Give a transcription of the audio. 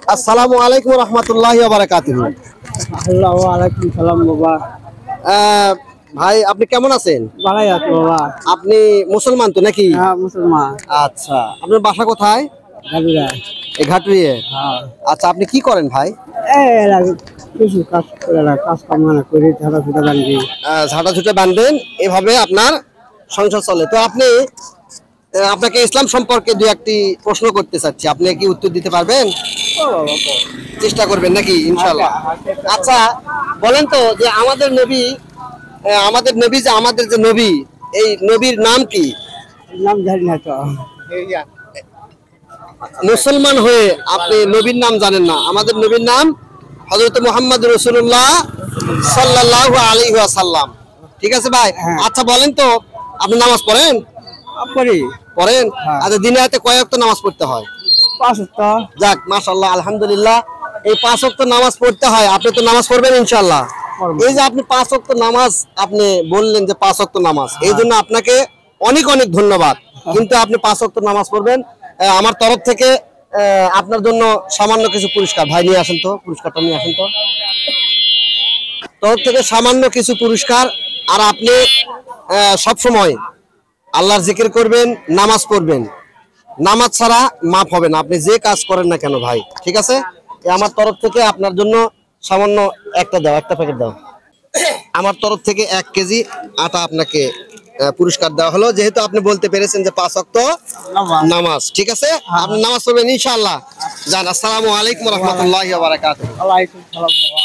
আসসালামু আলাইকুম রহমতুল্লাহি ওয়া বারাকাতুহু। ওয়ালাইকুম সালাম বাবা। ভাই আপনি কেমন আছেন? ভালোই আছি বাবা। আপনি মুসলমান তো নাকি? হ্যাঁ মুসলমান। আচ্ছা, আপনার বাসা কোথায়? গাজীরা। এই ঘাটুরিয়ে। হ্যাঁ। আচ্ছা, আপনি কি করেন ভাই? কিছু কাজ করে কাজ কাম করি, ঝাড়া ফুটা বান্ধি। ঝাঁটা ঝুটে বাঁধেন, এভাবে আপনার সংসার চলে। তো আপনি আপনাকে ইসলাম সম্পর্কে দু একটি প্রশ্ন করতে চাচ্ছি, আপনি কি উত্তর দিতে পারবেন? চেষ্টা করবেন নাকি? ইনশাআল্লাহ। আচ্ছা বলেন তো, যে আমাদের নবী যে আমাদের যে নবী, এই নবীর নাম কি? নাম জানি না তো। মুসলমান হয়ে আপনি নবীর নাম জানেন না? আমাদের নবীর নাম হযরত মুহাম্মদ রাসূলুল্লাহ সাল্লাল্লাহু আলাইহি ওয়াসাল্লাম। ঠিক আছে ভাই। আচ্ছা বলেন তো, আপনি নামাজ পড়েন? পড়েন। আচ্ছা, দিনে রাতে কয় ওয়াক্ত নামাজ পড়তে হয়? 5 ওয়াক্ত। যাক মাশাআল্লাহ, আলহামদুলিল্লাহ। এই 5 ওয়াক্ত নামাজ পড়তে হয়, আপনি তো নামাজ পড়বেন ইনশাআল্লাহ। এই যে আপনি 5 ওয়াক্ত নামাজ আপনি বললেন যে 5 ওয়াক্ত নামাজ, এই জন্য আপনাকে অনেক অনেক ধন্যবাদ। কিন্তু আপনি 5 ওয়াক্ত নামাজ পড়বেন, আমার তরফ থেকে আপনার জন্য সামান্য কিছু পুরস্কার। ভাই নিয়ে আসেন তো, পুরস্কারটা নিয়ে আসেন তো। তরফ থেকে সামান্য কিছু পুরস্কার। আর আপনি সব সময় আল্লাহর জিকির করবেন, নামাজ পড়বেন। নামাজ ছাড়া মাফ হবে না, আপনি যে কাজ করেন না কেন ভাই। ঠিক আছে? আমার তরফ থেকে আপনার জন্য সামান্য একটা প্যাকেট দাও। আমার তরফ থেকে 1 কেজি আটা আপনাকে পুরস্কার দেওয়া হলো, যেহেতু আপনি বলতে পেরেছেন যে 5 ওয়াক্ত নামাজ। ঠিক আছে, আপনি নামাজ পড়বেন ইনশাআল্লাহ। যান, আসসালামু আলাইকুম রহমতুল্লাহি ওয়া বারাকাতুহু। ওয়ালাইকুম সালাম বাবা।